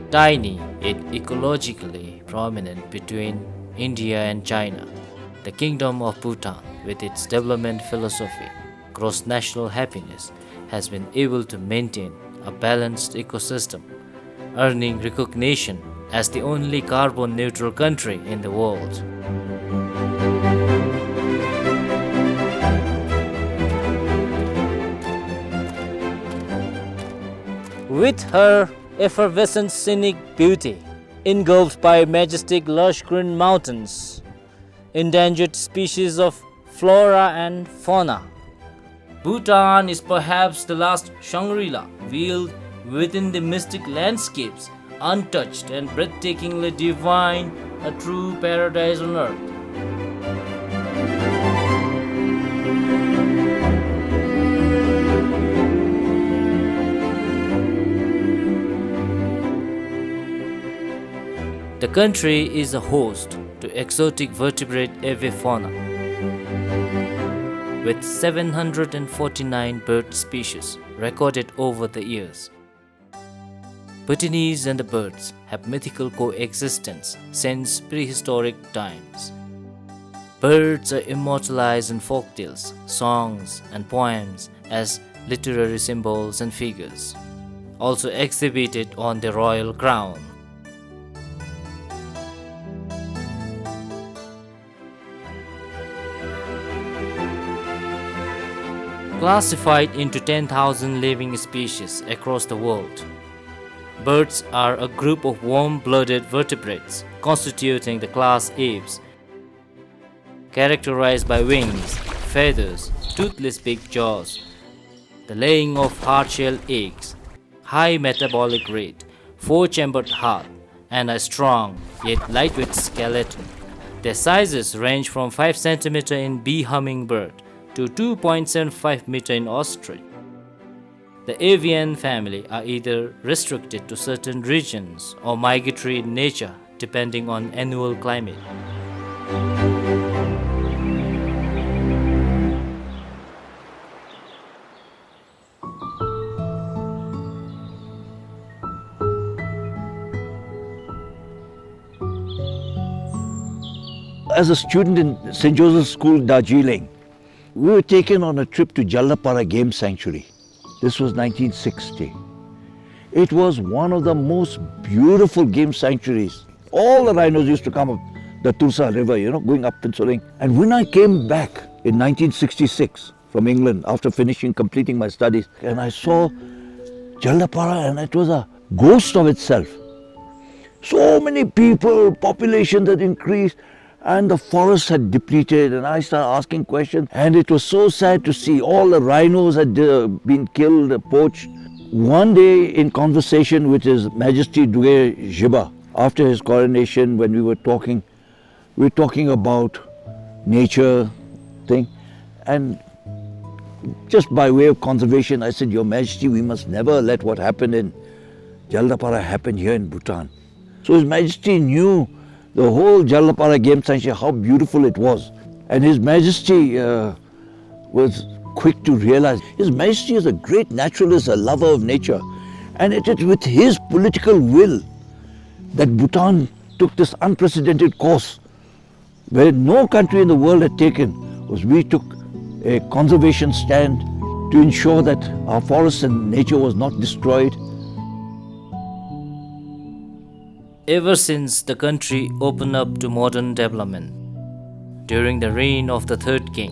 Tiny yet ecologically prominent between India and China, the Kingdom of Bhutan, with its development philosophy, cross-national happiness, has been able to maintain a balanced ecosystem, earning recognition as the only carbon-neutral country in the world. With her effervescent scenic beauty, engulfed by majestic lush green mountains, endangered species of flora and fauna, Bhutan is perhaps the last Shangri-La veiled within the mystic landscapes, untouched and breathtakingly divine, a true paradise on earth. The country is a host to exotic vertebrate avifauna, with 749 bird species recorded over the years. Bhutanese and the birds have mythical coexistence since prehistoric times. Birds are immortalized in folktales, songs, and poems as literary symbols and figures, also exhibited on the royal crown. Classified into 10,000 living species across the world, birds are a group of warm-blooded vertebrates constituting the class Aves, characterized by wings, feathers, toothless big jaws, the laying of hard-shell eggs, high metabolic rate, four-chambered heart, and a strong yet lightweight skeleton. Their sizes range from 5 cm in bee hummingbird to 2.75 meter in ostrich. The Avian family are either restricted to certain regions or migratory in nature depending on annual climate. As a student in St. Joseph's School, Darjeeling, we were taken on a trip to Jaldapara Game Sanctuary. This was 1960. It was one of the most beautiful game sanctuaries. All the rhinos used to come up the Tulsa River, going up Pinsoling. And when I came back in 1966 from England after completing my studies, and I saw Jaldapara, and it was a ghost of itself. So many people, population had increased, and the forests had depleted, and I started asking questions, and it was so sad to see all the rhinos had been killed, poached. One day in conversation with His Majesty Duge Jiba, after his coronation, when we were talking about nature thing, and just by way of conservation, I said, Your Majesty, we must never let what happened in Jaldapara happen here in Bhutan. So His Majesty knew the whole Jaldapara Game Sanctuary, how beautiful it was. And His Majesty was quick to realize. His Majesty is a great naturalist, a lover of nature. And it is with his political will that Bhutan took this unprecedented course where no country in the world had taken. Was we took a conservation stand to ensure that our forests and nature was not destroyed. Ever since the country opened up to modern development, during the reign of the third king,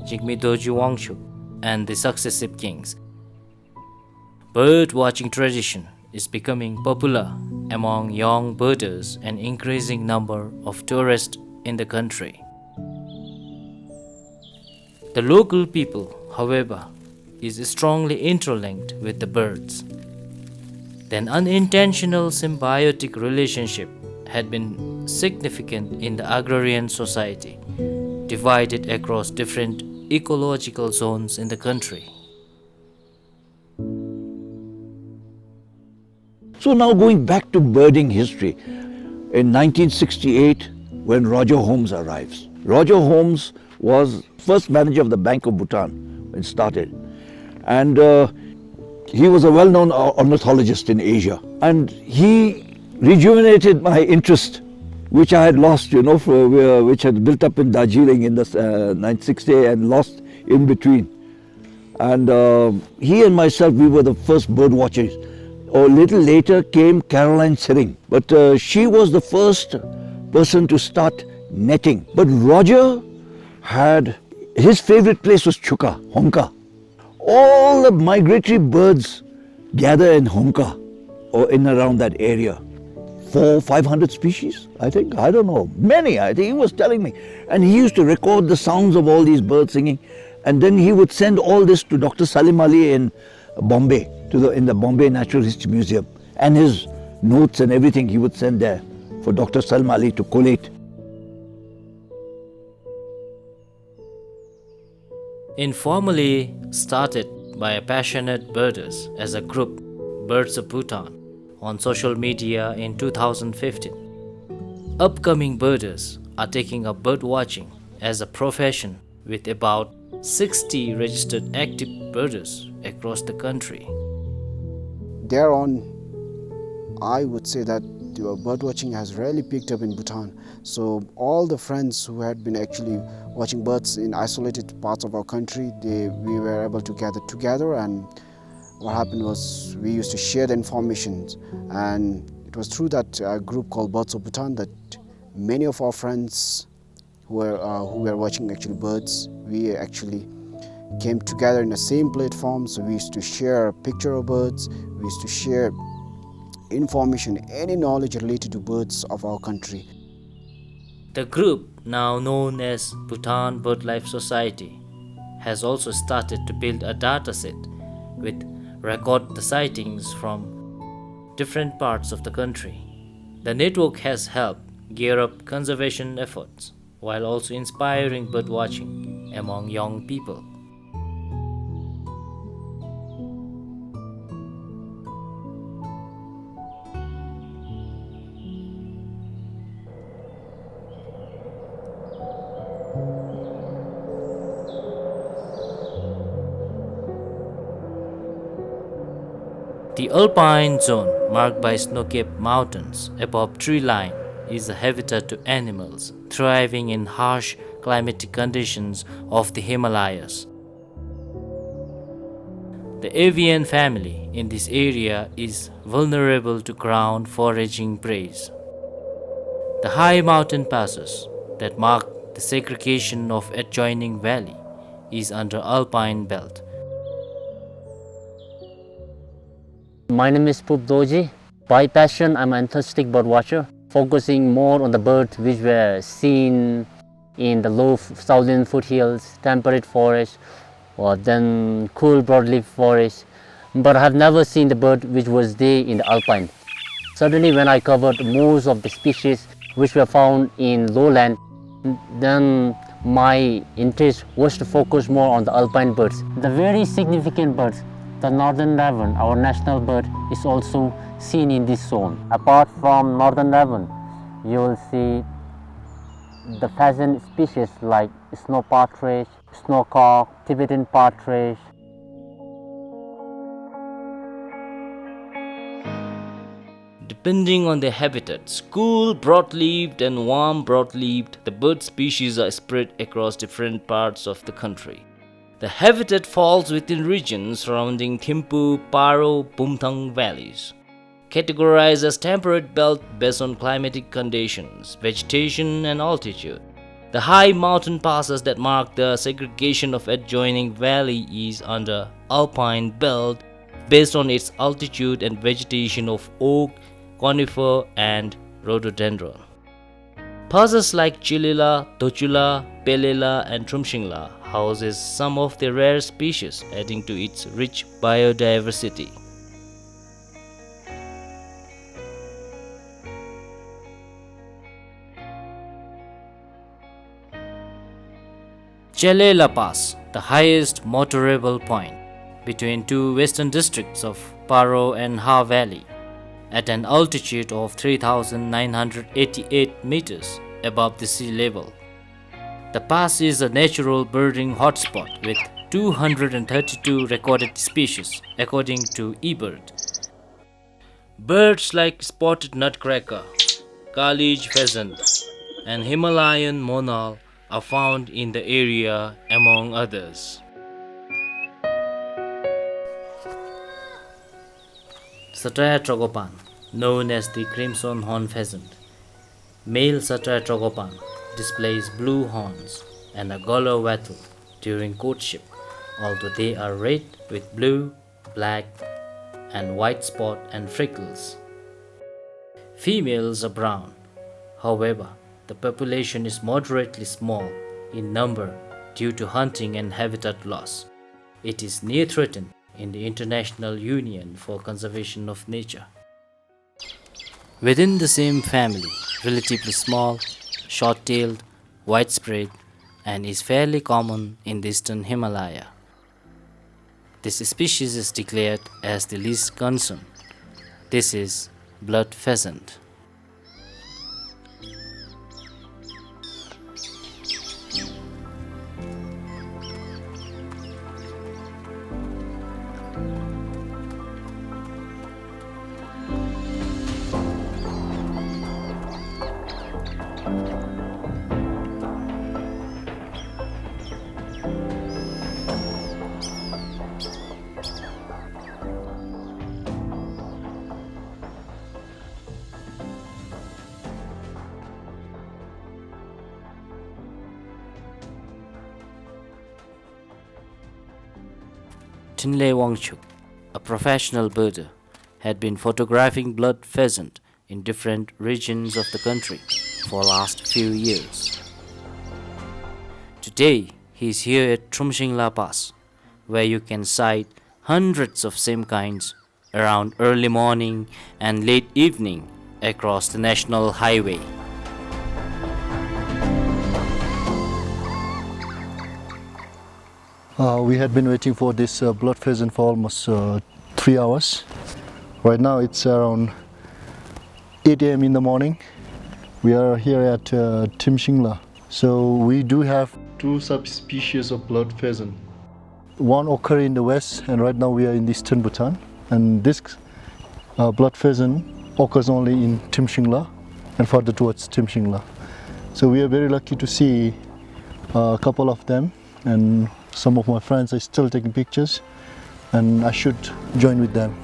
Jigme Dorji Wangchuk, and the successive kings, bird watching tradition is becoming popular among young birders and increasing number of tourists in the country. The local people, however, is strongly interlinked with the birds. An unintentional symbiotic relationship had been significant in the agrarian society, divided across different ecological zones in the country. So now going back to birding history, in 1968, when Roger Holmes arrives. Roger Holmes was first manager of the Bank of Bhutan when it started. And He was a well-known ornithologist in Asia, and he rejuvenated my interest, which I had lost, which had built up in Darjeeling in the 1960 and lost in between. And he and myself, we were the first bird watchers. A little later came Caroline Sering, but she was the first person to start netting. But Roger had, his favorite place was Chuka, Honka. All the migratory birds gather in Honka or in around that area. 400-500 species, I think. I don't know. Many, I think he was telling me. And he used to record the sounds of all these birds singing. And then he would send all this to Dr. Salim Ali in Bombay, in the Bombay Natural History Museum. And his notes and everything he would send there for Dr. Salim Ali to collate. Informally started by passionate birders as a group, Birds of Bhutan, on social media in 2015. Upcoming birders are taking up bird watching as a profession with about 60 registered active birders across the country. Thereon, I would say that bird watching has really picked up in Bhutan. So all the friends who had been actually watching birds in isolated parts of our country, we were able to gather together, and what happened was we used to share the information, and it was through that group called Birds of Bhutan that many of our friends who were watching actually birds, we actually came together in the same platform. So we used to share a picture of birds, we used to share information, any knowledge related to birds of our country. The group, now known as Bhutan BirdLife Society, has also started to build a dataset with record the sightings from different parts of the country. The network has helped gear up conservation efforts while also inspiring bird watching among young people. The alpine zone, marked by snow-capped mountains above tree line, is a habitat to animals thriving in harsh climatic conditions of the Himalayas. The avian family in this area is vulnerable to ground foraging prey. The high mountain passes that mark the segregation of adjoining valley is under alpine belt. My name is Pup Doji. By passion, I'm an enthusiastic bird watcher, focusing more on the birds which were seen in the low southern foothills, temperate forest, or then cool broadleaf forest. But I have never seen the bird which was there in the alpine. Suddenly, when I covered most of the species which were found in lowland, then my interest was to focus more on the alpine birds. The very significant birds, the northern raven, our national bird, is also seen in this zone. Apart from northern raven, you will see the pheasant species like snow partridge, snowcock, Tibetan partridge. Depending on their habitats, cool broad-leaved and warm broad-leaved, the bird species are spread across different parts of the country. The habitat falls within regions surrounding Thimphu, Paro, Bumthang valleys, categorized as temperate belt based on climatic conditions, vegetation and altitude. The high mountain passes that mark the segregation of adjoining valley is under alpine belt based on its altitude and vegetation of oak, conifer and rhododendron. Passes like Chilila, Tochula, Pelela and Trumshingla houses some of the rare species, adding to its rich biodiversity. Chelela Pass, the highest motorable point between two western districts of Paro and Ha Valley, at an altitude of 3,988 meters above the sea level. The pass is a natural birding hotspot with 232 recorded species, according to eBird. Birds like spotted nutcracker, Kalij pheasant, and Himalayan monal are found in the area, among others. Sataya tragopan, known as the crimson horn pheasant. Male Sataya tragopan displays blue horns and a gola wattle during courtship, although they are red with blue, black, and white spot and freckles. Females are brown. However, the population is moderately small in number due to hunting and habitat loss. It is near threatened in the International Union for Conservation of Nature. Within the same family, relatively small, short-tailed, widespread, and is fairly common in the eastern Himalaya. This species is declared as the least concern. This is blood pheasant. Zhenphen Yongdrup, a professional birder, had been photographing blood pheasant in different regions of the country for the last few years. Today, he is here at Trumshingla Pass, where you can sight hundreds of same kinds around early morning and late evening across the national highway. We had been waiting for this blood pheasant for almost 3 hours. Right now it's around 8 a.m. in the morning. We are here at Timshingla. So we do have 2 subspecies of blood pheasant. One occur in the west, and right now we are in eastern Bhutan. And this blood pheasant occurs only in Timshingla and further towards Timshingla. So we are very lucky to see a couple of them, and some of my friends are still taking pictures, and I should join with them.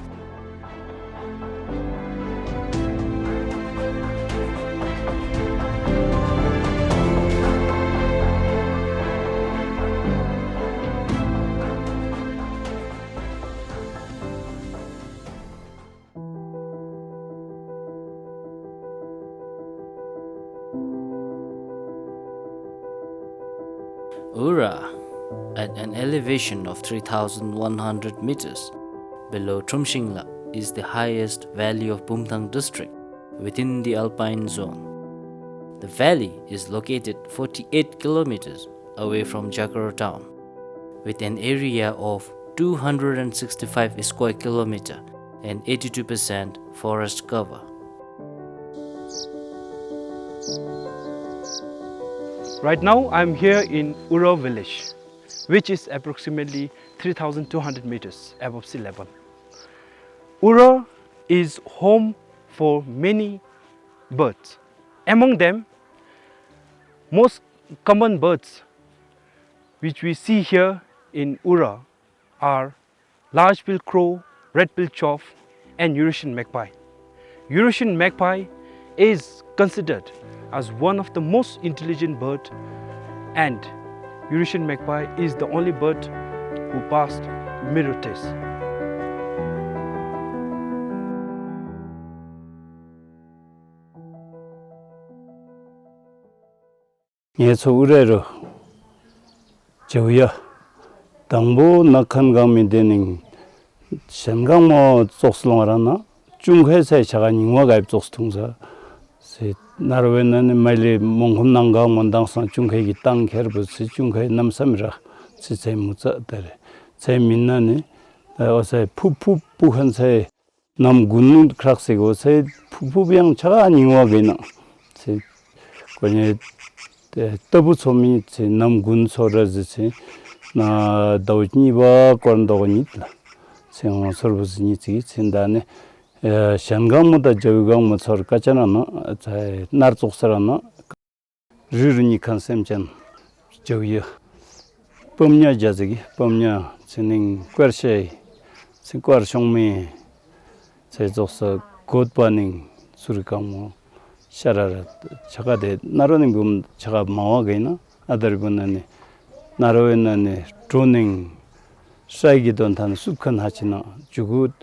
Ura, at an elevation of 3,100 meters below Trumshingla, is the highest valley of Bumthang district within the alpine zone. The valley is located 48 kilometers away from Jakarta town, with an area of 265 square kilometer and 82% forest cover. Right now I'm here in Ura village, which is approximately 3,200 meters above sea level. Ura is home for many birds. Among them, most common birds which we see here in Ura are large-billed crow, red-billed chough, and Eurasian magpie. Eurasian magpie is considered as one of the most intelligent birds, and Eurasian magpie is the only bird who passed mirror test. 예서 우레로 저야 당보 낙한 가면 되는 생강모 쪽슬롱하라나 중회사에 자가 닝와가 입쪽스 통사 세 나르웬은 말리 몽홈난가 mon당선 중회기 땅 개르버스 중회 남삼이라 지세 무자들 제 민나니 어서 푸푸푸한세 남군는 크락세고 세 푸푸비양 자가 닝와게나 세 거니 더부 소미 제 남군 소라지 나 더니 바 건도니라 생 서비스 니지 진다네 샹강무다 저강무 서까잖아 자 나르족서라나 르르니 컨셈전 저기 범냐 자즈기 범냐 진행 კვ르셰 신과르숑미 제족서 곧바닝 수리강무 샤라라 차가데 나로님 봄 차가 마와게나 아더분네 나로에는 드로닝 사이기돈 탄 수칸 하치나 주굿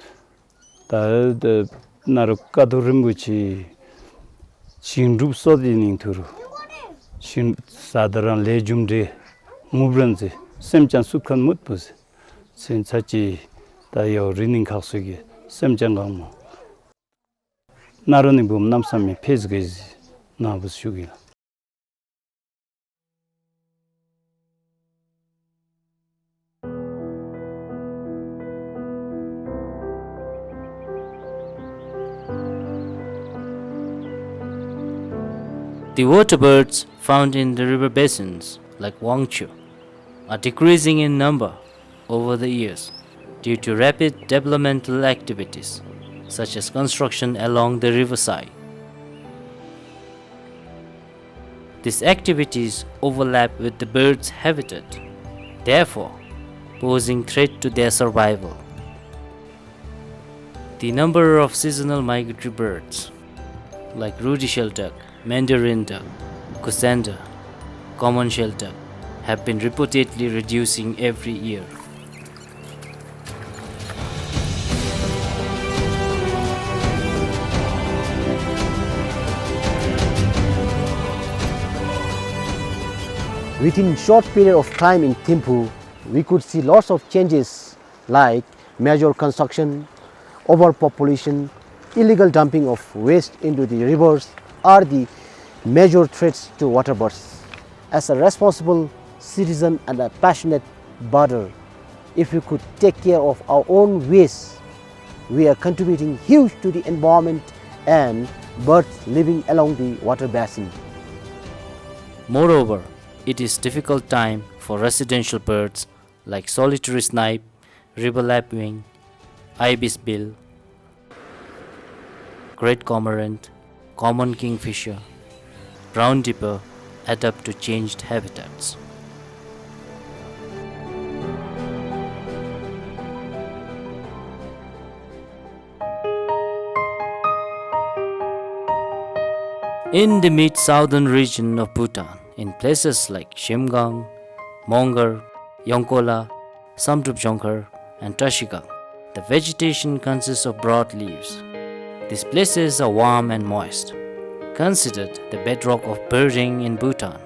다드 나로 까도름부치 신룹소디닝 투루 신 사다란 레줌데 무브런지 셈찬 수칸 못부스 신차치 다요 리닝 카스기 셈찬강모 나로님 봄 남삼미 페즈게지 나부슈기 The water birds found in the river basins, like Wangchu, are decreasing in number over the years due to rapid developmental activities, such as construction along the riverside. These activities overlap with the birds' habitat, therefore posing threat to their survival. The number of seasonal migratory birds, like ruddy shelduck, mandarin duck, kusanda, common shelduck, have been reportedly reducing every year. Within short period of time in Thimphu, we could see lots of changes like major construction, overpopulation, illegal dumping of waste into the rivers are the major threats to water birds. As a responsible citizen and a passionate birder, if we could take care of our own waste, we are contributing huge to the environment and birds living along the water basin. Moreover, it is difficult time for residential birds like solitary snipe, river lapwing, ibisbill, great cormorant, common kingfisher, brown dipper adapt to changed habitats. In the mid-southern region of Bhutan, in places like Shimgang, Mongar, Yongkola, Samdrupjonkar and Tashigang, the vegetation consists of broad leaves. These places are warm and moist, considered the bedrock of birding in Bhutan.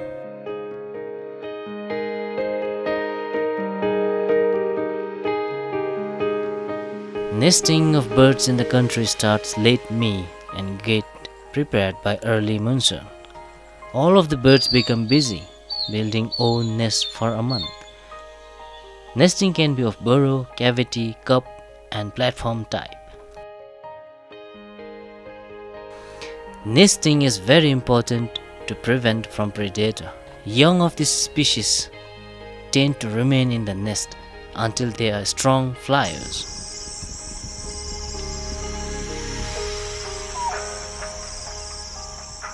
Nesting of birds in the country starts late May and get prepared by early monsoon. All of the birds become busy building own nests for a month. Nesting can be of burrow, cavity, cup and platform type. Nesting is very important to prevent from predator. Young of this species tend to remain in the nest until they are strong flyers.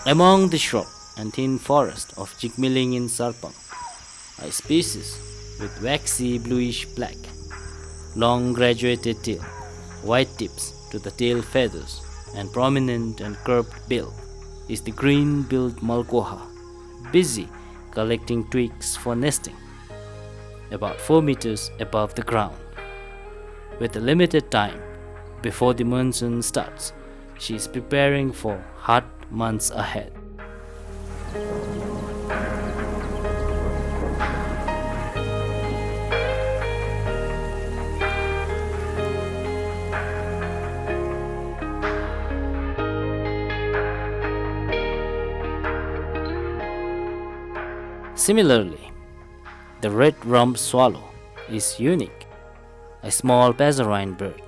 Among the shrub and thin forest of Jikmiling in Sarpang are species with waxy bluish black, long graduated tail, white tips to the tail feathers, and prominent and curved bill is the green-billed malkoha, busy collecting twigs for nesting, about 4 meters above the ground. With a limited time before the monsoon starts, she is preparing for hot months ahead. Similarly, the red-rumped swallow is unique, a small passerine bird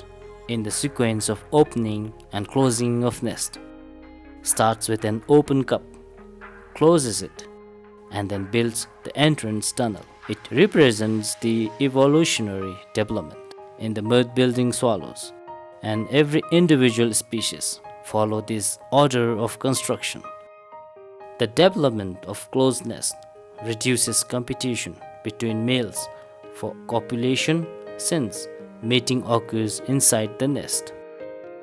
in the sequence of opening and closing of nest. Starts with an open cup, closes it, and then builds the entrance tunnel It represents the evolutionary development in the mud-building swallows, and every individual species follow this order of construction. The development of closed nest reduces competition between males for copulation since mating occurs inside the nest.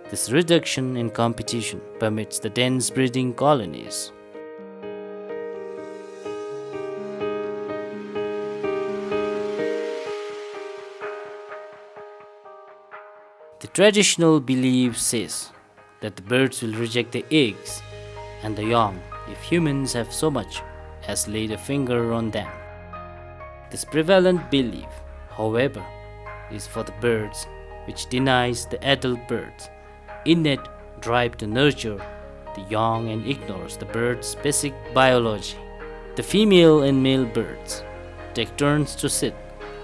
This reduction in competition permits the dense breeding colonies. The traditional belief says that the birds will reject the eggs and the young if humans have so much as laid a finger on them. This prevalent belief, however, is for the birds, which denies the adult birds' innate drive to nurture the young and ignores the bird's basic biology. The female and male birds take turns to sit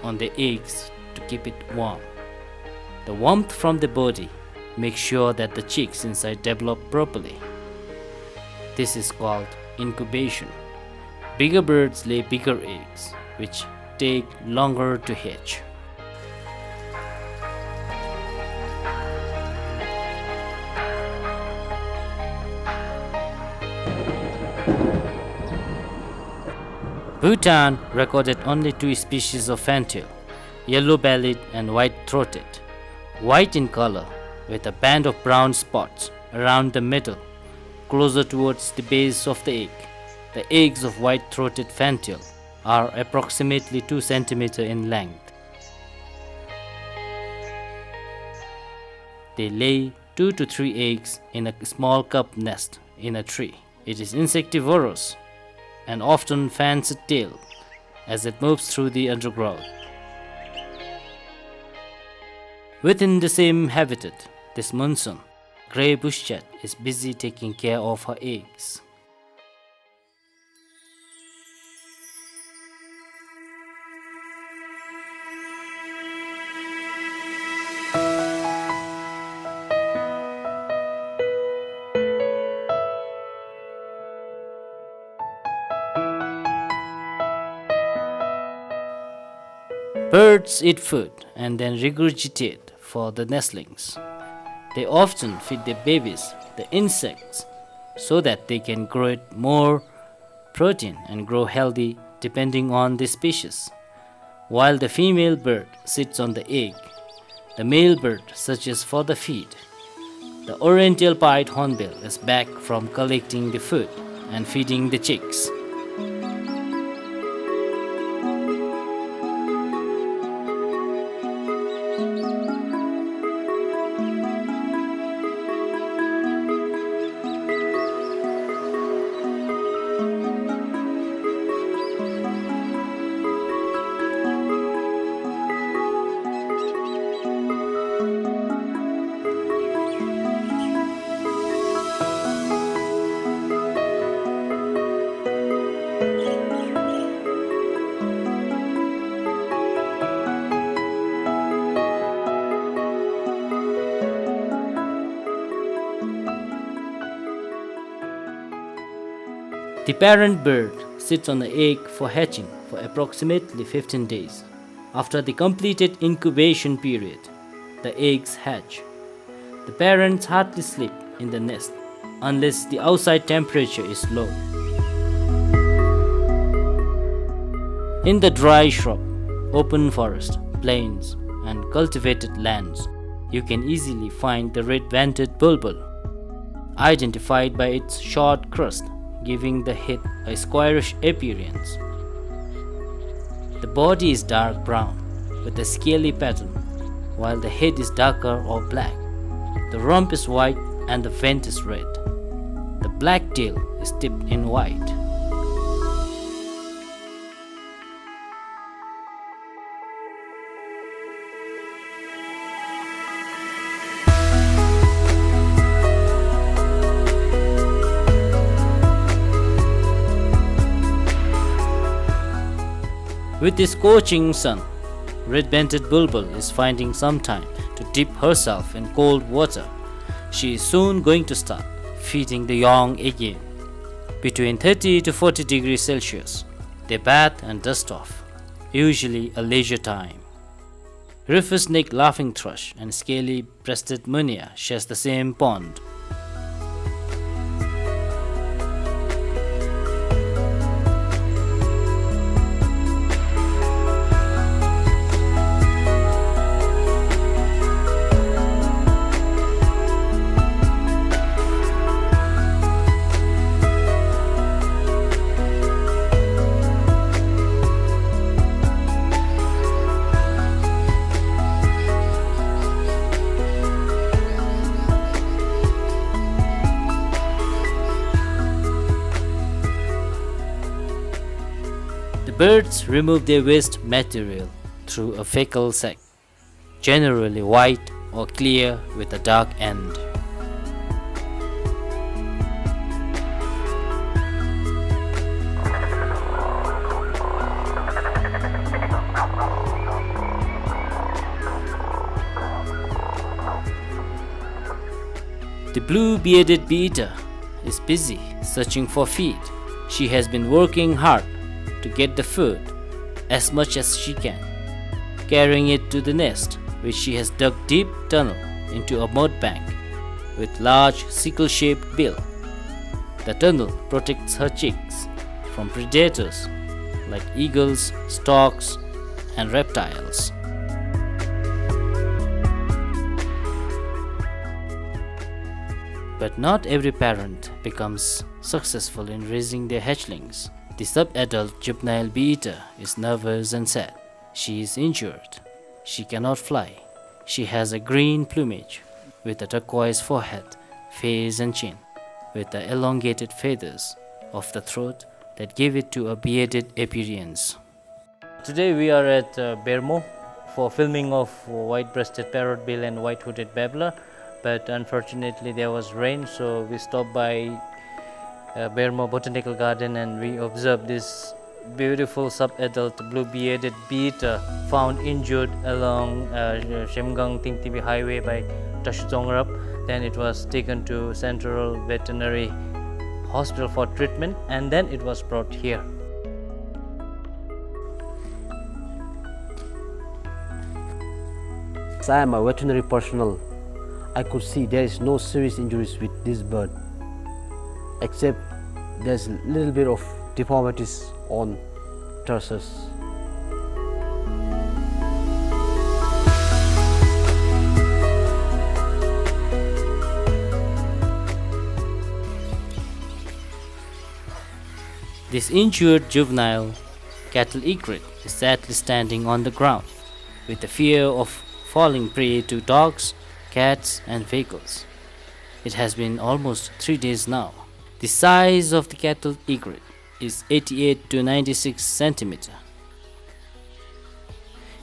on the eggs to keep it warm. The warmth from the body makes sure that the chicks inside develop properly. This is called incubation. Bigger birds lay bigger eggs, which take longer to hatch. Bhutan recorded only 2 species of fantail, yellow-bellied and white-throated. White in color with a band of brown spots around the middle, closer towards the base of the egg. The eggs of white-throated fantail are approximately 2 cm in length. They lay 2 to 3 eggs in a small cup nest in a tree. It is insectivorous and often fans its tail as it moves through the undergrowth. Within the same habitat, this monsoon, grey bushchat is busy taking care of her eggs. Birds eat food and then regurgitate for the nestlings. They often feed their babies the insects so that they can grow it more protein and grow healthy depending on the species. While the female bird sits on the egg, the male bird searches for the feed. The oriental pied hornbill is back from collecting the food and feeding the chicks. The parent bird sits on the egg for hatching for approximately 15 days. After the completed incubation period, the eggs hatch. The parents hardly sleep in the nest unless the outside temperature is low. In the dry shrub, open forest, plains, and cultivated lands, you can easily find the red-vented bulbul, identified by its short crest, giving the head a squarish appearance. The body is dark brown with a scaly pattern, while the head is darker or black. The rump is white and the vent is red. The black tail is tipped in white. With the scorching sun, red-banded bulbul is finding some time to dip herself in cold water. She is soon going to start feeding the young again. Between 30 to 40 degrees Celsius, they bath and dust off. usually a leisure time. Rufous-necked laughing thrush and scaly-breasted munia shares the same pond. The birds remove their waste material through a fecal sac, generally white or clear with a dark end. The blue-bearded bee-eater is busy searching for feed. She has been working hard to get the food as much as she can, carrying it to the nest, which she has dug deep tunnel into a mud bank with large sickle-shaped bill. The tunnel protects her chicks from predators like eagles, storks, and reptiles. But not every parent becomes successful in raising their hatchlings. The sub-adult juvenile bee-eater is nervous and sad. She is injured. She cannot fly. She has a green plumage with a turquoise forehead, face and chin, with the elongated feathers of the throat that give it to a bearded appearance. Today we are at Bermo for filming of white-breasted parrotbill and white-hooded babbler, but unfortunately there was rain, so we stopped by Bermo Botanical Garden and we observed this beautiful sub-adult blue-bearded bee-eater found injured along Shemgang Tingtibi Highway by Yongdrup. Then it was taken to Central Veterinary Hospital for treatment and then it was brought here. As I am a veterinary personnel, I could see there is no serious injuries with this bird, except there's a little bit of deformities on tarsus. This injured juvenile cattle egret is sadly standing on the ground with the fear of falling prey to dogs, cats and vehicles. It has been almost 3 days now. The size of the cattle egret is 88 to 96 centimeter.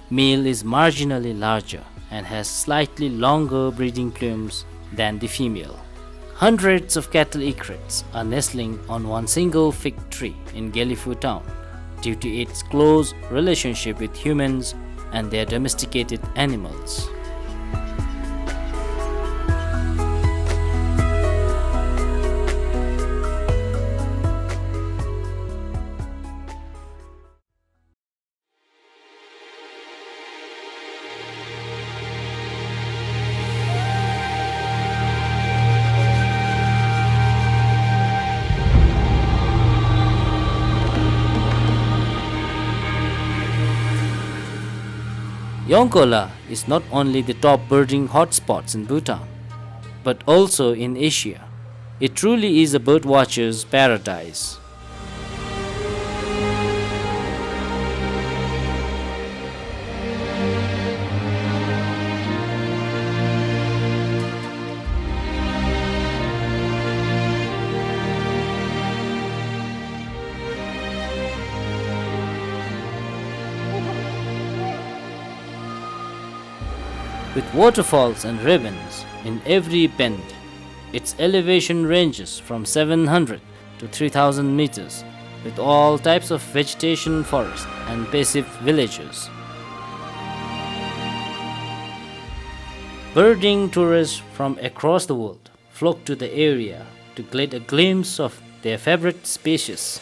Male is marginally larger and has slightly longer breeding plumes than the female. Hundreds of cattle egrets are nestling on one single fig tree in Gelifu town due to its close relationship with humans and their domesticated animals. Yongkola is not only the top birding hotspots in Bhutan, but also in Asia. It truly is a birdwatcher's paradise. With waterfalls and ravines in every bend, its elevation ranges from 700 to 3000 meters, with all types of vegetation, forest and passive villages. Birding tourists from across the world flock to the area to get a glimpse of their favorite species.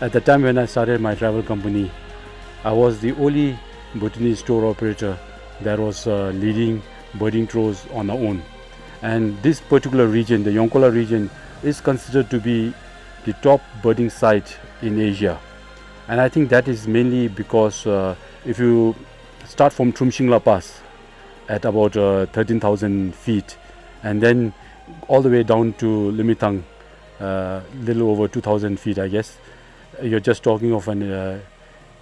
At the time when I started my travel company, I was the only Bhutanese tour operator that was leading birding tours on our own. And this particular region, the Yongkola region, is considered to be the top birding site in Asia. And I think that is mainly because if you start from Trumshingla Pass at about 13,000 feet and then all the way down to Limitang, little over 2,000 feet I guess, you're just talking of an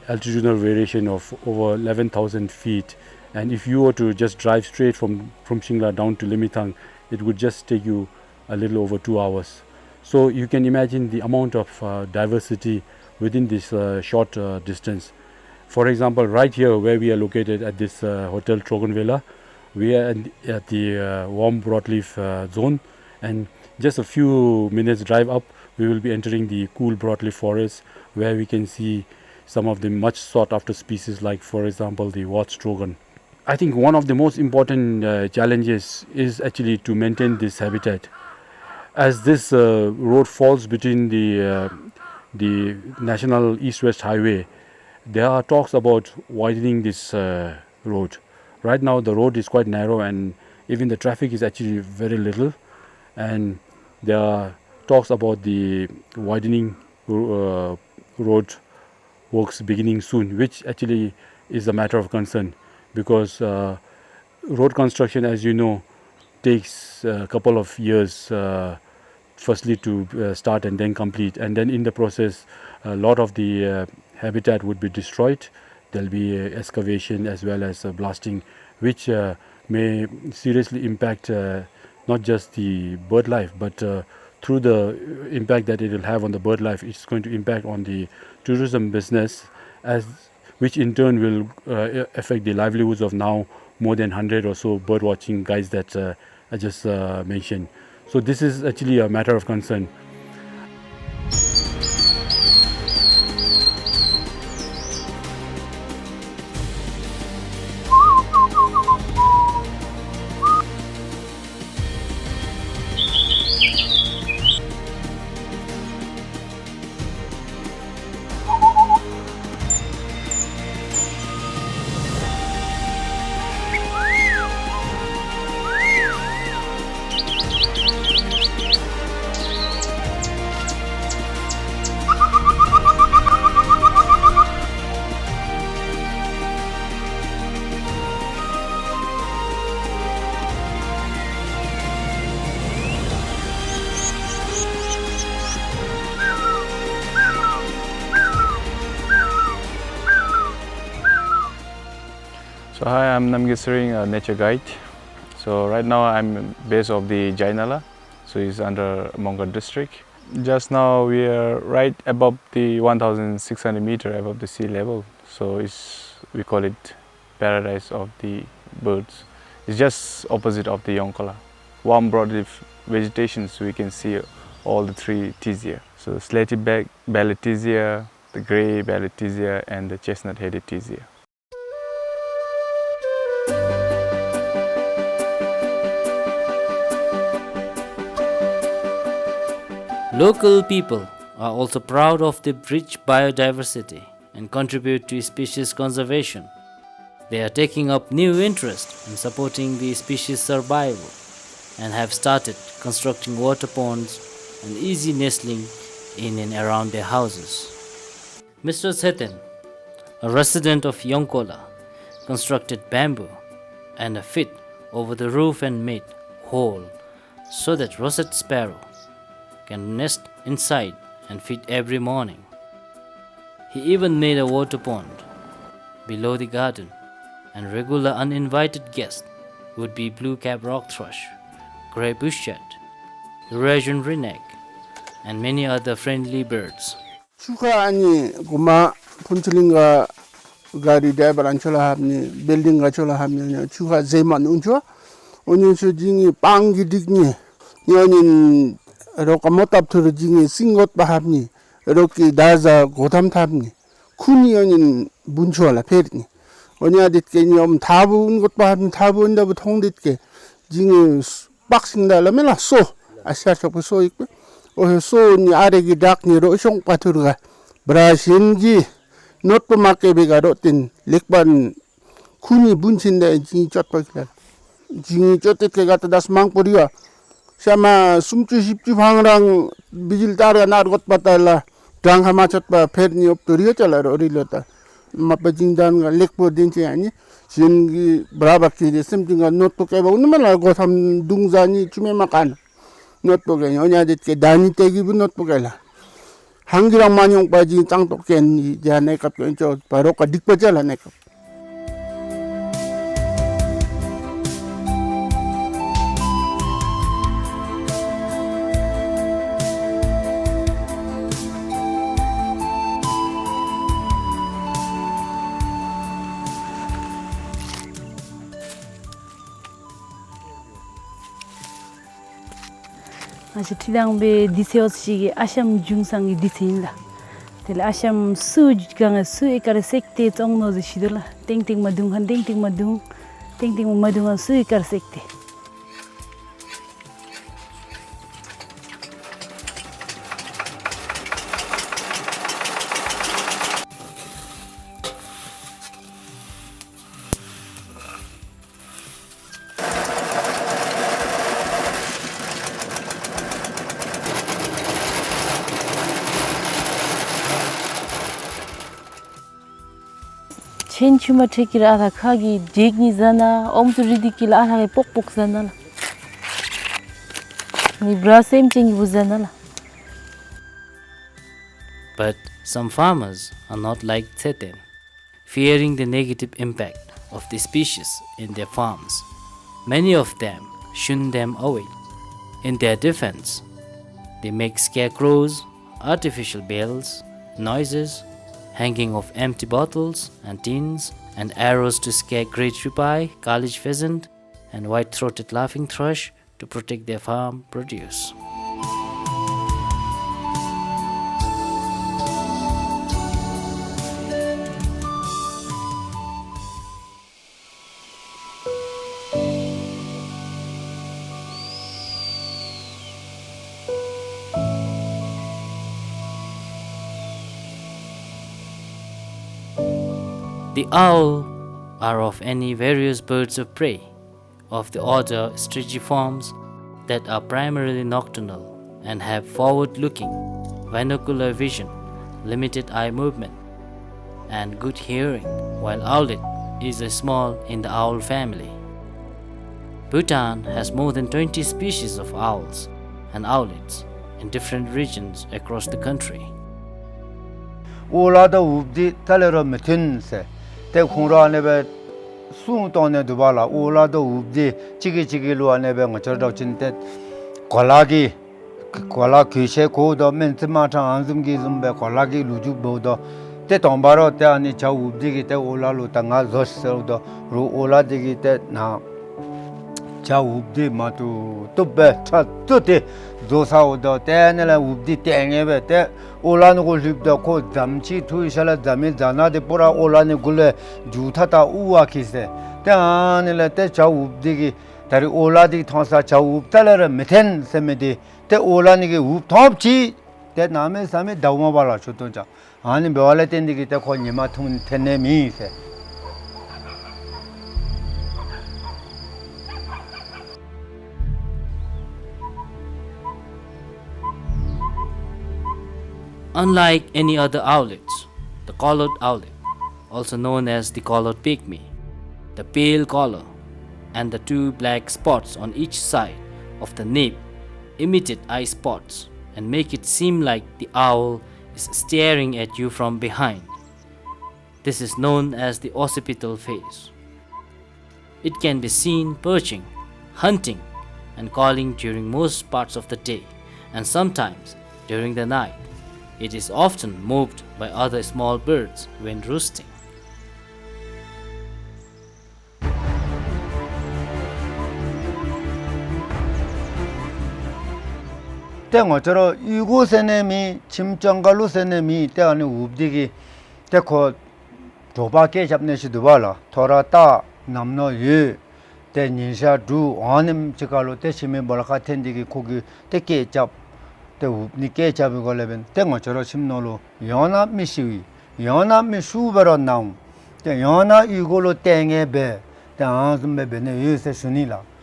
altitudinal variation of over 11,000 feet. And if you were to just drive straight from Shingla down to Limitang, it would just take you a little over 2 hours. So you can imagine the amount of diversity within this short distance. For example, right here where we are located at this Hotel Trogonvela, we are at the warm broadleaf zone, and just a few minutes drive up we will be entering the cool broadleaf forest, where we can see some of the much sought after species like, for example, the Wartstrogon. I think one of the most important challenges is actually to maintain this habitat. As this road falls between the National East-West Highway, there are talks about widening this road. Right now the road is quite narrow and even the traffic is actually very little, and there are talks about the widening road works beginning soon, which actually is a matter of concern, because road construction, as you know, takes a couple of years firstly to start and then complete, and then in the process a lot of the habitat would be destroyed. There will be excavation as well as blasting, which may seriously impact not just the bird life, but through the impact that it will have on the bird life, it's going to impact on the tourism business, which in turn will affect the livelihoods of now more than 100 or so bird watching guides that I just mentioned. So this is actually a matter of concern. So hi, I'm Namgesering, a nature guide. So right now I'm based of the Jainala, so it's under Mongol district. Just now we are right above the 1,600 meter above the sea level. So we call it paradise of the birds. It's just opposite of the Yongkola. Warm broadleaf vegetation, so we can see all the three tizia. So slaty back belly tizia, the grey belly tizia, and the chestnut headed tizia. Local people are also proud of the rich biodiversity and contribute to species conservation. They are taking up new interest in supporting the species survival and have started constructing water ponds and easy nestling in and around their houses. Mr. Zhenphen, a resident of Yongkola, constructed bamboo and a fit over the roof and made hole so that russet sparrow can nest inside and feed every morning. He even made a water pond below the garden, and regular uninvited guests would be blue-capped rock thrush, grey bushchat, Eurasian wrenneck, and many other friendly birds. 추가 아니 고마 분틀링가 가리 대바란 촐라합니 빌딩가 촐라하면 추가 제만 운죠 오늘 수징이 빵기dig니 연인 이렇게 못답트르 징이 싱것 바합니 이렇게 다자 고담탑니 쿤이 연인 문초라 페르니 오냐디께 님 다부은 것 바합니 다부은다부 통디께 징이 박싱달라면 소 아시아쇼프 소 있고 소니 아래기 닥니로 숑파투르가 브라신지 노트마케 베가로틴 렉반 쿠니 분친데 징이 쫓박이라 징이 쫓듯게 갖다 다스 망포리가 샤마 숨주 십주 방랑 비질 따라 나르것 바탈라 장하마 쫓바 페르니 옵토리가 잘라로 어리렸다 마빠징단가 렉보 딘치 아니 신기 브라바키리 셈징가 노트케 바우는 말고 삼 둥자니 주메 마간 notebook에 연야짓게 다니 떼기부 notebook에라 한기랑 만용 빠지 짱똑겐 이제 내가 저 바로가 닉버절라 내가 Asi tidang be diseos shigi asham jungsangi disinla. Tel asham su ganga su ikare sekte tongno de shidula. Ting ting madung han ting ting madung su ikare sekte. Chenchuma tekira ada khagi jegni zana omsu ridikila ada pok zana la. Ni brasem chengi buzana la. But some farmers are not like Zhenphen, fearing the negative impact of the species in their farms. Many of them shun them away. In their defense, they make scarecrows, artificial bells, noises, hanging of empty bottles and tins, and arrows to scare great ripai, college pheasant, and white-throated laughing thrush to protect their farm produce. The owl are of any various birds of prey of the order Strigiformes that are primarily nocturnal and have forward-looking, binocular vision, limited eye movement, and good hearing, while owlet is a small in the owl family. Bhutan has more than 20 species of owls and owlets in different regions across the country. Ola da ubdi talero metinse te khura nebe su tone dubala ola da ubdi chigi lo nebe ngachar chinte kolagi kola kishe ko do mentma ta anzum gi zumbe kolagi luju bodo te tombaro te ani cha ubdi gi te ola lo tanga zos so do ru ola digi te na cha ubdi matu tubbe cha tuti dosa odo te nela ubdi tengebe te ओलान को लिपदा को दमची Thuy शाला दमे जाना दे पूरा ओलाने गुले जूठा ता उवा किसे ते आने लते चाउ उपदी की तारी ओलादी थोसा चाउ उपतलर मिथेन सेमेदी ते ओलाने की उप थोपची ते नामे सामे दाउमा वाला छुतो जा आने बेवाले तेंदी की ते को निमा थुन थेने मी से Unlike any other owlets, the collared owlet, also known as the collared pygmy, the pale collar and the two black spots on each side of the nape imitate eye spots and make it seem like the owl is staring at you from behind. This is known as the occipital phase. It can be seen perching, hunting, and calling during most parts of the day, and sometimes During the night, it is often moved by other small birds when roosting. 땡어처러 이곳에네미 짐정갈로세네미 때안에 웁디기 때코 도바케 잡내시도 발라 돌아다 남노 예 때니샤 두 안음 지갈로 때심에 몰카 텐디기 고기 때께 잡때 웁니께 잡이 걸레면 땡어처러 심노로 연합 미시위 연합 미수버러 나움 때 연합 이걸로 땡에 배 때아좀 배네 예세 순이라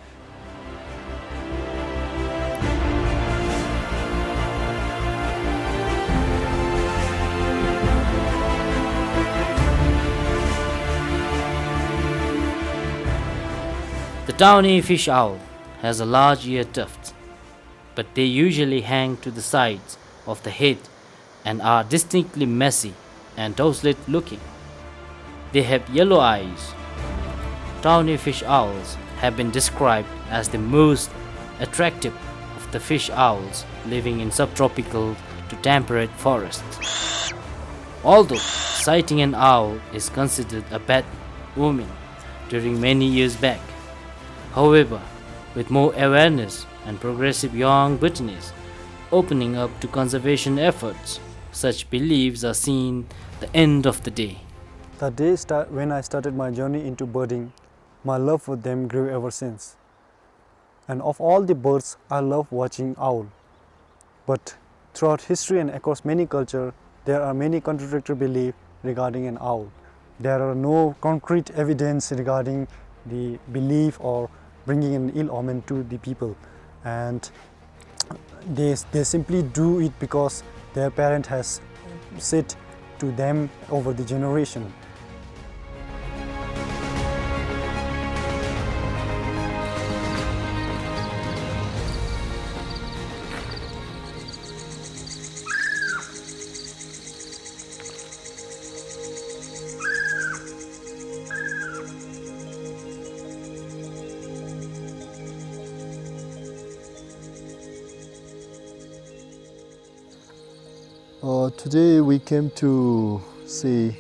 The downy fish owl has a large ear tuft, but they usually hang to the sides of the head and are distinctly messy and toothless looking. They have yellow eyes. Downy fish owls have been described as the most attractive of the fish owls living in subtropical to temperate forests. Although sighting an owl is considered a bad omen during many years back, however, with more awareness and progressive young Bhutanese opening up to conservation efforts, such beliefs are seen the end of the day. The day when I started my journey into birding, my love for them grew ever since. And of all the birds, I love watching owl. But throughout history and across many cultures, there are many contradictory beliefs regarding an owl. There are no concrete evidence regarding the belief or bringing an ill omen to the people, and they simply do it because their parent has said to them over the generation. Today we came to see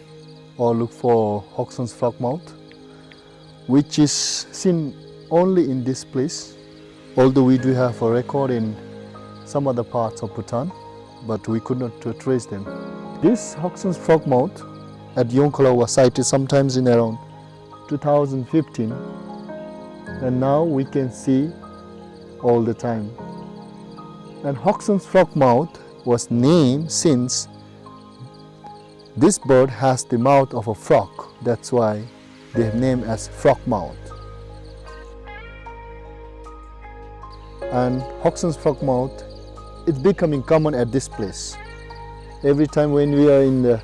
or look for Hoxton's frogmouth, which is seen only in this place, although we do have a record in some other parts of Bhutan, but we could not trace them. This Hoxton's frogmouth at Yongkola was sighted sometimes in around 2015, and now we can see all the time. And Hoxton's frogmouth was named since this bird has the mouth of a frog. That's why they have named as frogmouth. And Hoxton's frogmouth is becoming common at this place. Every time when we are in the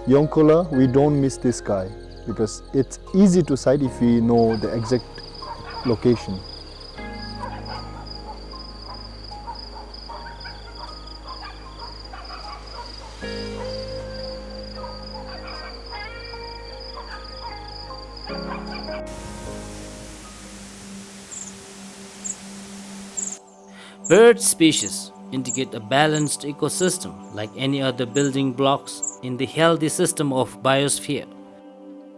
Yongkola, we don't miss this guy because it's easy to sight if we know the exact location. Bird species indicate a balanced ecosystem like any other building blocks in the healthy system of biosphere.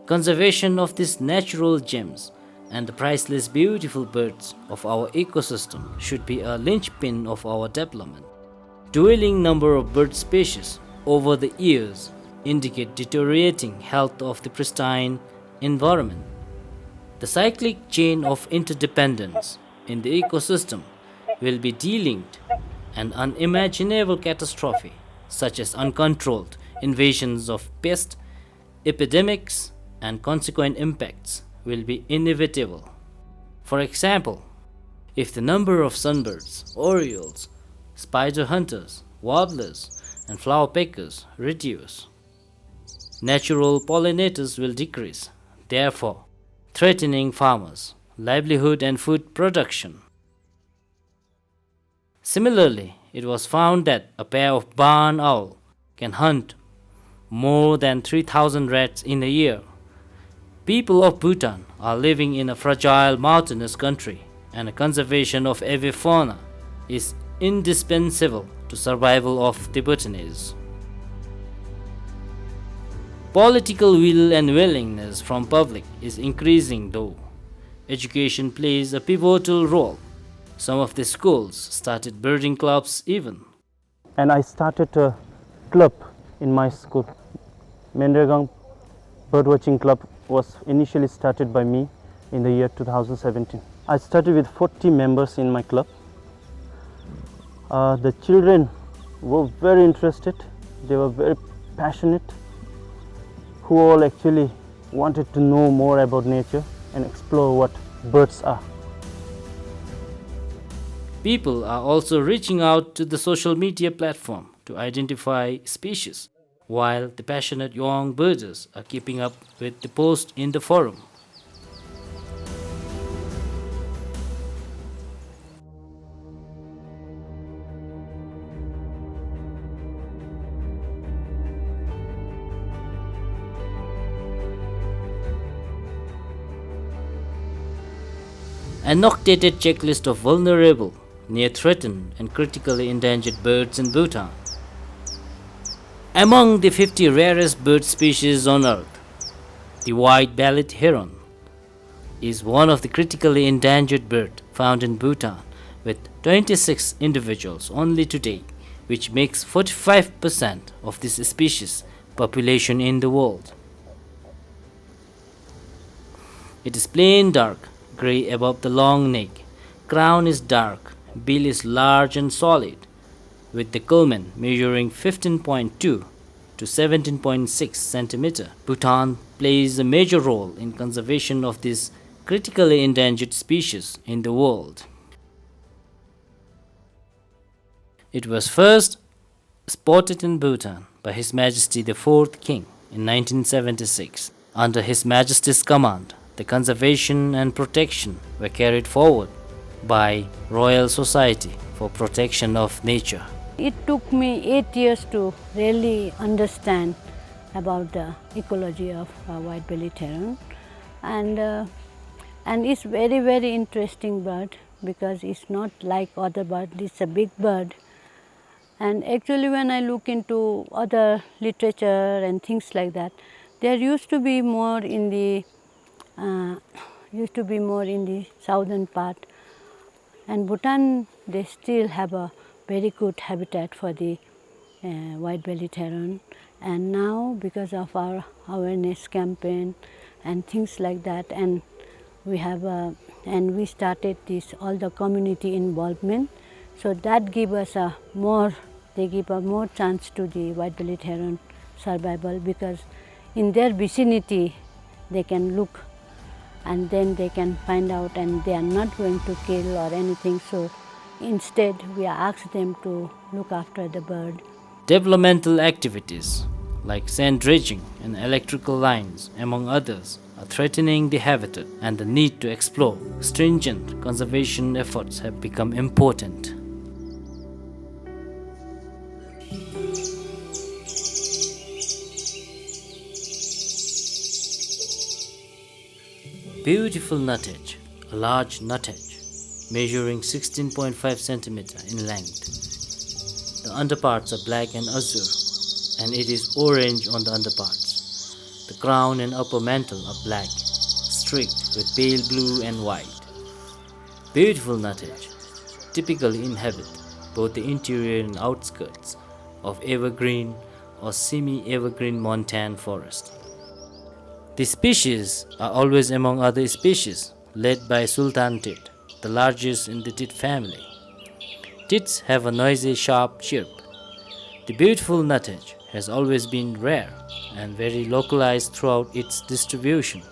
Conservation of these natural gems and the priceless beautiful birds of our ecosystem should be a linchpin of our development. Dwindling number of bird species over the years indicate deteriorating health of the pristine environment. The cyclic chain of interdependence in the ecosystem will be delinked, and unimaginable catastrophe such as uncontrolled invasions of pests, epidemics, and consequent impacts will be inevitable. For example, if the number of sunbirds, orioles, spider hunters, warblers, and flower pickers reduce, natural pollinators will decrease, therefore threatening farmers' livelihood and food production. Similarly, it was found that a pair of barn owl can hunt more than 3,000 rats in a year. People of Bhutan are living in a fragile mountainous country, and the conservation of avifauna is indispensable to survival of the Bhutanese. Political will and willingness from public is increasing though. Education plays a pivotal role. Some of the schools started birding clubs even. And I started a club in my school. Mendragang Birdwatching Club was initially started by me in the year 2017. I started with 40 members in my club. The children were very interested, they were very passionate, who all actually wanted to know more about nature and explore what birds are. People are also reaching out to the social media platform to identify species, while the passionate young birders are keeping up with the post in the forum. An annotated checklist of vulnerable, near threatened and critically endangered birds in Bhutan. Among the 50 rarest bird species on earth, the white-bellied heron is one of the critically endangered birds found in Bhutan, with 26 individuals only today, which makes 45% of this species population in the world. It is plain dark grey above the long neck, crown is dark, bill is large and solid, with the culmen measuring 15.2 to 17.6 cm. Bhutan plays a major role in conservation of this critically endangered species in the world. It was first spotted in Bhutan by His Majesty the Fourth King in 1976. Under His Majesty's command, the conservation and protection were carried forward by Royal Society for Protection of Nature. It took me 8 years to really understand about the ecology of white-bellied heron, and it's very interesting bird because it's not like other bird. It's a big bird, and actually when I look into other literature and things like that, there used to be more in the southern part, and Bhutan they still have a very good habitat for the white-bellied heron. And now because of our awareness campaign and things like that, and we started this all the community involvement, so that give us a more chance to the white-bellied heron survival, because in their vicinity they can look and then they can find out, and they are not going to kill or anything. So instead we ask them to look after the bird. Developmental activities like sand dredging and electrical lines, among others, are threatening the habitat, and the need to explore stringent conservation efforts have become important. Beautiful nuthatch, a large nuthatch measuring 16.5 cm in length. The underparts are black and azure, and it is orange on the underparts. The crown and upper mantle are black, streaked with pale blue and white. Beautiful nuthatch typically inhabit both the interior and outskirts of evergreen or semi-evergreen montane forest. The species are always among other species, led by Sultan tit, the largest in the tit family. Tits have a noisy, sharp chirp. The beautiful nuthatch has always been rare and very localized throughout its distribution.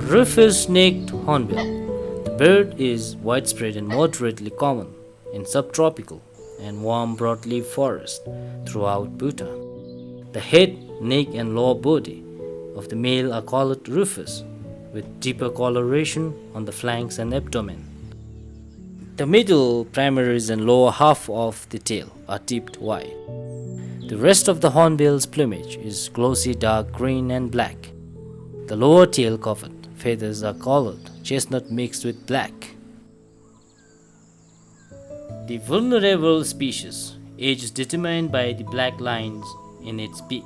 Rufous-necked hornbill. The bird is widespread and moderately common in subtropical and warm broadleaf forests throughout Bhutan. The head, neck and lower body of the male are colored rufous, with deeper coloration on the flanks and abdomen. The middle, primaries and lower half of the tail are tipped white. The rest of the hornbill's plumage is glossy dark green and black. The lower tail covered feathers are colored chestnut mixed with black. The vulnerable species age is determined by the black lines in its beak.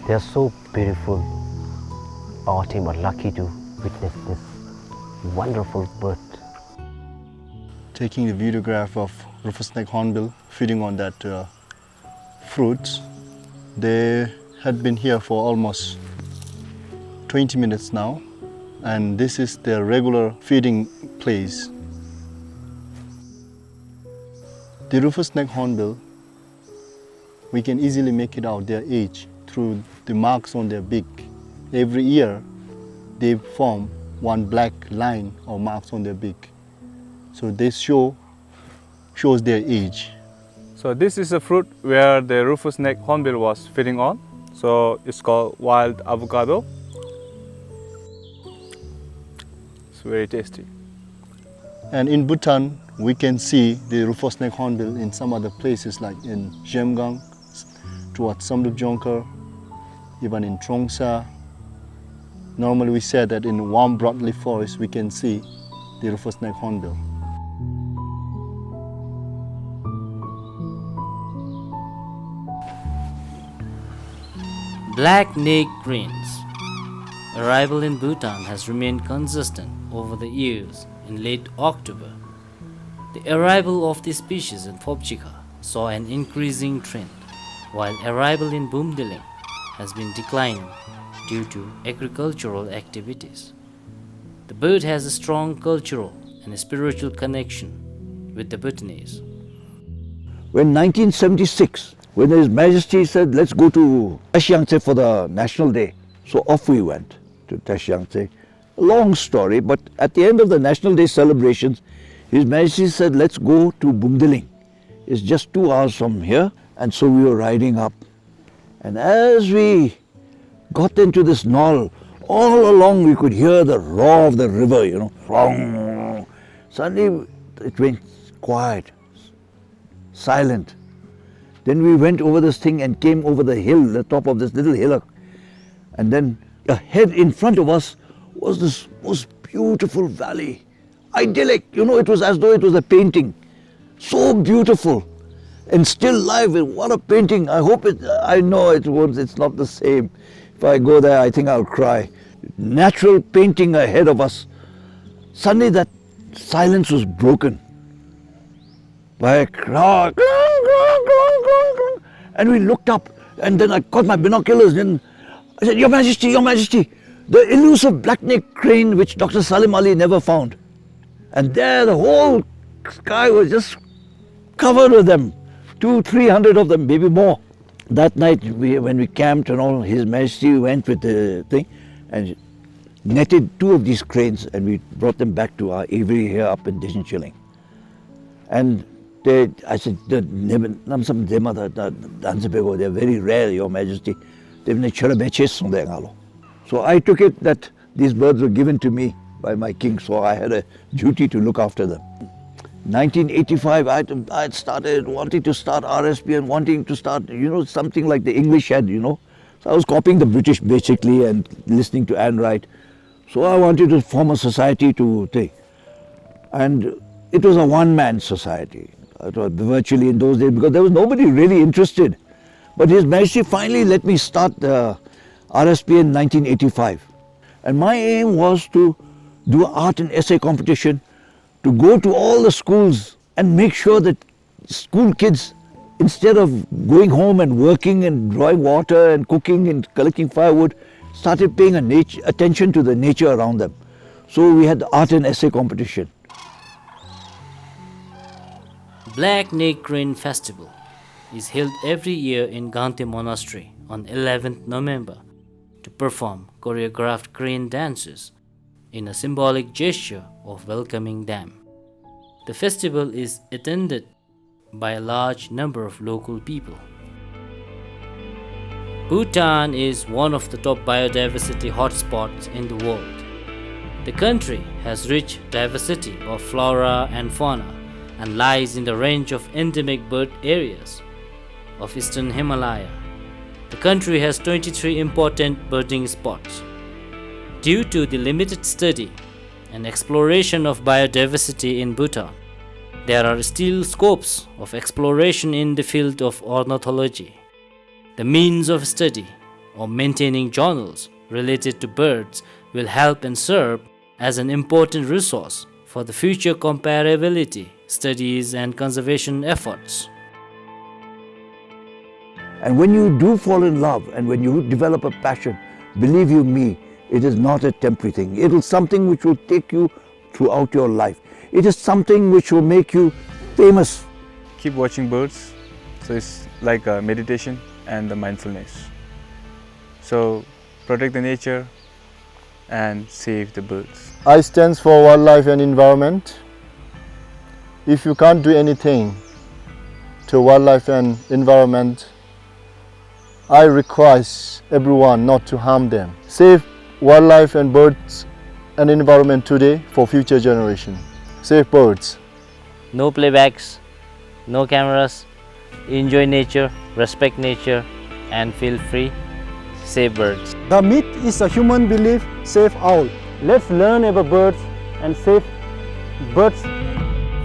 They are so beautiful. Our team are lucky to witness this wonderful bird. Taking the videograph of rufous neck hornbill feeding on that fruits. They had been here for almost 20 minutes now, and this is their regular feeding place. The rufous neck hornbill, we can easily make it out their age through the marks on their beak. Every year they form one black line or marks on their beak. So this shows their age. So this is a fruit where the rufous neck hornbill was feeding on. So it's called wild avocado. It's very tasty. And in Bhutan, we can see the rufous neck hornbill in some other places like in Zhenphen, towards Samduk Jonker, even in Trongsa. Normally we say that in warm broadleaf forest we can see the rufous neck hornbill. Black-necked cranes. Arrival in Bhutan has remained consistent over the years. In late October, the arrival of this species in Phobjikha saw an increasing trend, while arrival in Bumdiling has been declining due to agricultural activities. The bird has a strong cultural and spiritual connection with the Bhutanese. When 1976, when His Majesty said, let's go to Tashyangtse for the National Day, so off we went to Tashyangtse. A long story, but at the end of the National Day celebrations, His Majesty said, let's go to Bumdiling. It's just 2 hours from here, and so we were riding up. And as we got into this knoll, all along we could hear the roar of the river, you know. Suddenly it went quiet, silent. Then we went over this thing and came over the hill, the top of this little hillock. And then ahead in front of us was this most beautiful valley. Idyllic, you know, it was as though it was a painting. So beautiful and still live. What a painting. I hope I know it won't, it's not the same. If I go there, I think I'll cry. Natural painting ahead of us. Suddenly that silence was broken by a cry. And we looked up, and then I caught my binoculars and I said, Your Majesty, the elusive black-necked crane which Dr. Salim Ali never found. And there the whole sky was just covered with them. 200-300 of them, maybe more. That night when we camped and all, His Majesty went with the thing and netted 2 of these cranes, and we brought them back to our aviary here up in Deshinchiling. And I said, they're very rare, Your Majesty. So I took it that these birds were given to me by my king, so I had a duty to look after them. 1985, I had started wanting to start RSP and wanting to start, you know, something like the English had, you know. So I was copying the British basically and listening to Anne Wright. So I wanted to form a society to take. And it was a one-man society. It was virtually in those days because there was nobody really interested. But His Majesty finally let me start the RSP in 1985. And my aim was to do an art and essay competition to go to all the schools and make sure that school kids, instead of going home and working and drawing water and cooking and collecting firewood, started paying attention to the nature around them. So we had the art and essay competition. Black Neck Rain Festival is held every year in Gante Monastery on 11th November to perform choreographed crane dances in a symbolic gesture of welcoming them. The festival is attended by a large number of local people. Bhutan is one of the top biodiversity hotspots in the world. The country has rich diversity of flora and fauna and lies in the range of endemic bird areas of eastern Himalaya. The country has 23 important birding spots. Due to the limited study and exploration of biodiversity in Bhutan, there are still scopes of exploration in the field of ornithology. The means of study or maintaining journals related to birds will help and serve as an important resource for the future comparability studies and conservation efforts. And when you do fall in love and when you develop a passion, believe you me, it is not a temporary thing. It is something which will take you throughout your life. It is something which will make you famous. Keep watching birds. So it's like a meditation and the mindfulness. So protect the nature and save the birds. I stand for wildlife and environment. If you can't do anything to wildlife and environment, I request everyone not to harm them. Save wildlife and birds and environment today for future generation. Save birds. No playbacks, no cameras. Enjoy nature, respect nature, and feel free. Save birds. The myth is a human belief, save owl. Let's learn about birds and save birds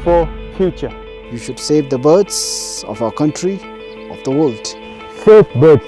for future. You should save the birds of our country, of the world. Save birds.